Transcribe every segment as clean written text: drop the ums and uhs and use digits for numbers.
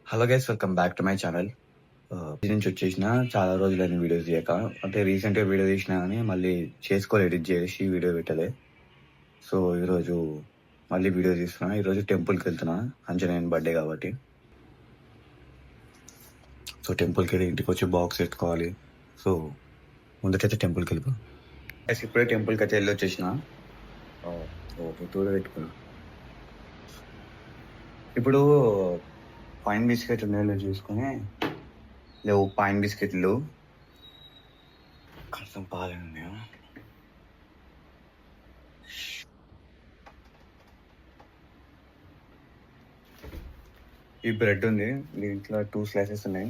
Hello guys, welcome back to my channel. ఇది నుంచి వచ్చేసిన చాలా రోజులైన వీడియోస్ చేయక. అంటే రీసెంట్గా వీడియో తీసినా కానీ మళ్ళీ ఎడిట్ చేసి వీడియో పెట్టలే. సో ఈరోజు మళ్ళీ వీడియో తీస్తున్నా. ఈరోజు టెంపుల్కి వెళ్తున్నా, ఆంజనేయుని బర్త్డే కాబట్టి. సో టెంపుల్కి వెళ్ళి ఇంటికి వచ్చి బాక్స్ పెట్టుకోవాలి. సో ముందటైతే టెంపుల్కి వెళ్ళిపో. ఇప్పుడే టెంపుల్కి అయితే వెళ్ళి వచ్చేసిన. ఓకే, తూడ పెట్టుకున్నా. ఇప్పుడు పైన్ బిస్కెట్ ఉన్నాయో చూసుకొని లేవు. పైన్ బిస్కెట్లు కొంచెం పాలే ఉన్నాయా? ఈ బ్రెడ్ ఉంది, దీంట్లో 2 స్లైసెస్ ఉన్నాయి.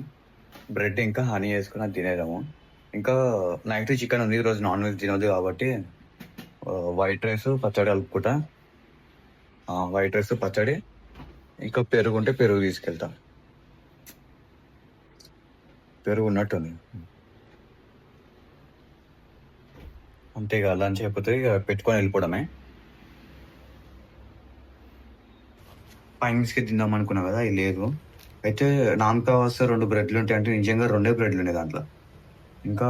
బ్రెడ్ ఇంకా హనీ వేసుకుని అది తినేదాము. ఇంకా నైట్ చికెన్ ఉంది, ఈరోజు నాన్ వెజ్ తినదు కాబట్టి వైట్ రైస్ పచ్చడి కలుపుకుంటా. వైట్ రైస్ పచ్చడి, ఇంకా పెరుగు ఉంటే పెరుగు తీసుకెళ్తా. పెరుగు ఉన్నట్టుంది అంతే. ఇక లంచ్ అయిపోతే ఇక పెట్టుకొని వెళ్ళిపోవడమే. పైన బిస్కెట్ తిందాం అనుకున్నా కదా, ఇది లేదు. అయితే నామకా వస్తే 2 బ్రెడ్లు ఉంటాయి అంటే నిజంగా 2 బ్రెడ్లు ఉన్నాయి దాంట్లో. ఇంకా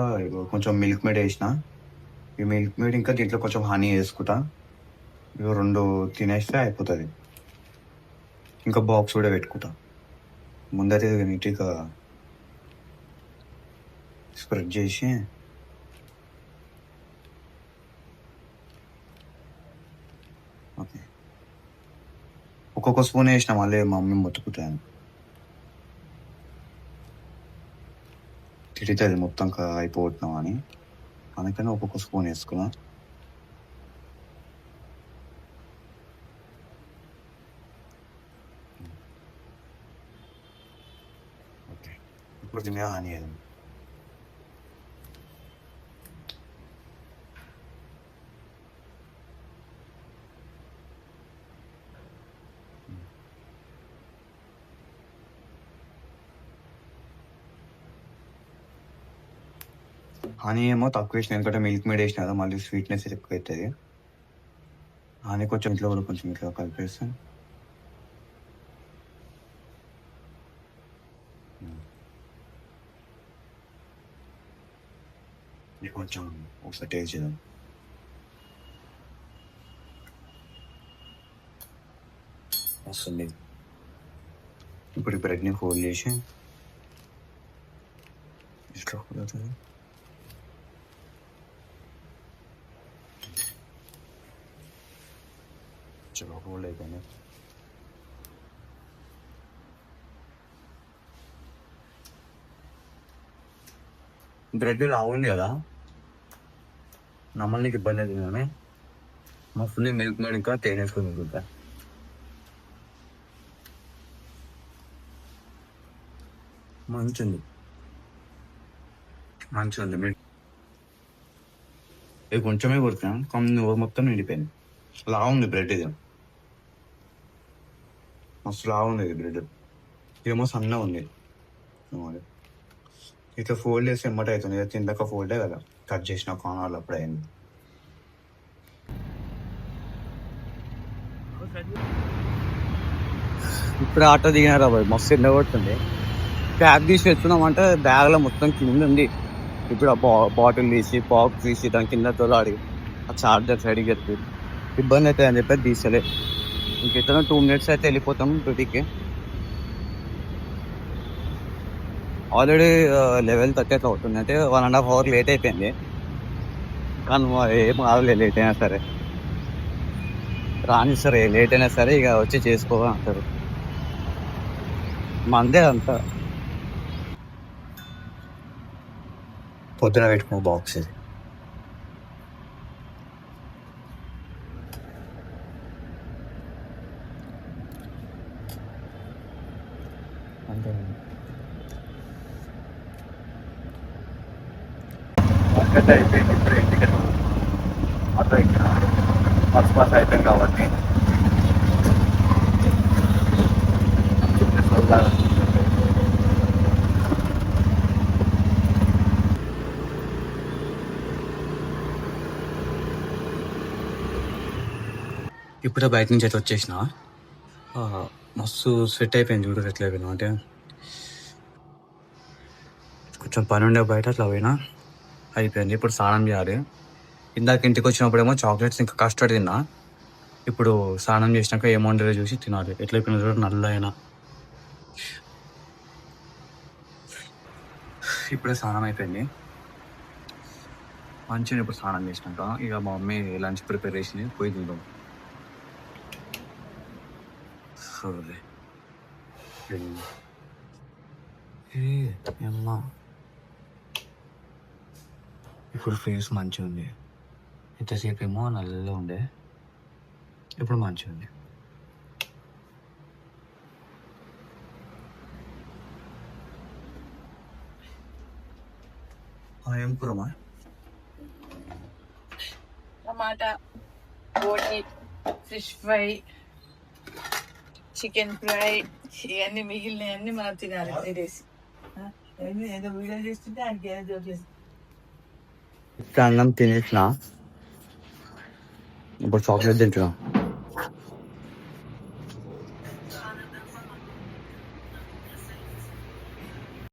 కొంచెం మిల్క్ మేడ్ వేసిన. ఈ మిల్క్ మేడ్ ఇంకా దీంట్లో కొంచెం హనీ వేసుకుంటా. ఇవి 2 తినేస్తే అయిపోతుంది. ఇంకా బాక్స్ కూడా పెట్టుకుంటా. ముందైతే నీట్గా స్ప్రెడ్ చేసి ఓకే, ఒక్కొక్క స్పూన్ వేసిన మళ్ళీ మమ్మీ మొత్తుకుతాను, తిరుగుతుంది మొత్తం అయిపోతున్నాం అని. అందుకని ఒక్కొక్క స్పూన్ వేసుకున్నా. ఓకే, ఇప్పుడు తినే హనీ వేద్దాం. హనీ ఏమో తక్కువ వేసిన, ఎందుకంటే మిల్క్ మేడ్ వేసిన కదా, మళ్ళీ స్వీట్నెస్ ఎక్కువ అవుతుంది. హనీ కొంచెం ఇంట్లో కూడా కొంచెం ఇట్లా కలిపేస్తాను. కొంచెం ఒకసారి టేస్ట్ చేద్దాం. వస్తుంది. ఇప్పుడు బ్రెడ్ని ఫోల్డ్ చేసి ఇట్లా కుదురుతుంది. చాలా హోల్డ్ అయిపోయింది. బ్రెడ్ లావు ఉంది కదా, నమ్మల్నికి ఇబ్బంది అవుతుంది కానీ మా ఫుల్ మిల్క్ మేడ్ ఇంకా తేనె వేసుకొని తింటుంటా. మంచిగా ఉంది మిల్క్. ఇది కొంచెమే కొడుతున్నాను, కొన్ని మొత్తం నిండిపోయింది. లావు ఉంది బ్రెడ్, ఇది మస్తు లావు ఉంది ఇది బ్రెడ్. ఇదేమో సన్నగా ఉంది. ఇట్లా ఫోల్డ్ చేసి ఎమ్మట అవుతుంది, తిందాక ఫోల్డే కదా, కట్ చేసిన కార్నర్లు అప్పుడు అయింది. ఇప్పుడు ఆటో దిగినారా బాయ్, మస్తు ఎండ కొడుతుంది. క్యాబ్ తీసి తెచ్చుకున్నామంటే బ్యాగ్లో మొత్తం కింద ఉంది. ఇప్పుడు ఆ బాటిల్ తీసి పాక్ తీసి దాని కింద తోలాడి ఆ చార్జర్ సైడ్కి చెప్తుంది, ఇబ్బంది అవుతుంది అని చెప్పి తీసలే. ఇంకెత్తన 2 minutes అయితే వెళ్ళిపోతాం డ్యూటీకి. ఆల్రెడీ 11:30 అట్లా అవుతుంది, అంటే 1.5 hour లేట్ అయిపోయింది. కానీ ఏం కాదులే, లేట్ అయినా సరే రాని సరే, లేట్ అయినా సరే ఇక వచ్చి చేసుకోవా అంటారు. మందే అంతా. పొద్దున పెట్టుకున్న బాక్స్ ఇది. అంతే అయిపోయింది. ఇప్పుడు ఇంటికి అట్లా ఇక్కడ బస్ అయిపోయింది కాబట్టి ఇప్పుడే బయట నుంచి అయితే వచ్చేసిన. మస్తు స్వెట్ అయిపోయింది చూడు ఎట్లా అయిపోయినా అంటే. కొంచెం పని ఉండే బయట అట్లా పోయినా, అయిపోయింది. ఇప్పుడు స్నానం చేయాలి. ఇందాక ఇంటికి వచ్చినప్పుడేమో చాక్లెట్స్ ఇంకా కస్టర్డ్ తిన్నా. ఇప్పుడు స్నానం చేసినాక ఏం వండారో చూసి తినాలి. ఎట్లా అయిపోయినా చూడ నల్ల అయినా. ఇప్పుడే స్నానం అయిపోయింది. మంచిగా ఇప్పుడు స్నానం చేసినాక ఇక మా మమ్మీ లంచ్ ప్రిపేర్ చేసింది, పోయి తిందాం. సరే అమ్మా, ఇప్పుడు ఫేస్ మంచిగా ఉంది. ఇంతసేపు ఏమో నల్లగా ఉండే, ఇప్పుడు మంచిగా ఉంది. ఏం కూరమా? టమాటా, బోటి, ఫిష్ ఫ్రై, చికెన్ ఫ్రై, ఇవన్నీ మిగిలినవన్నీ మనం తినాలి 3 days. ఏదో వీడియో చేస్తుంటే ఆయనకి ఏదో జోక్ చేస్తుంది. ఇప్పుడు అన్నం తినేసిన, ఇప్పుడు చాక్లెట్ తింటున్నా.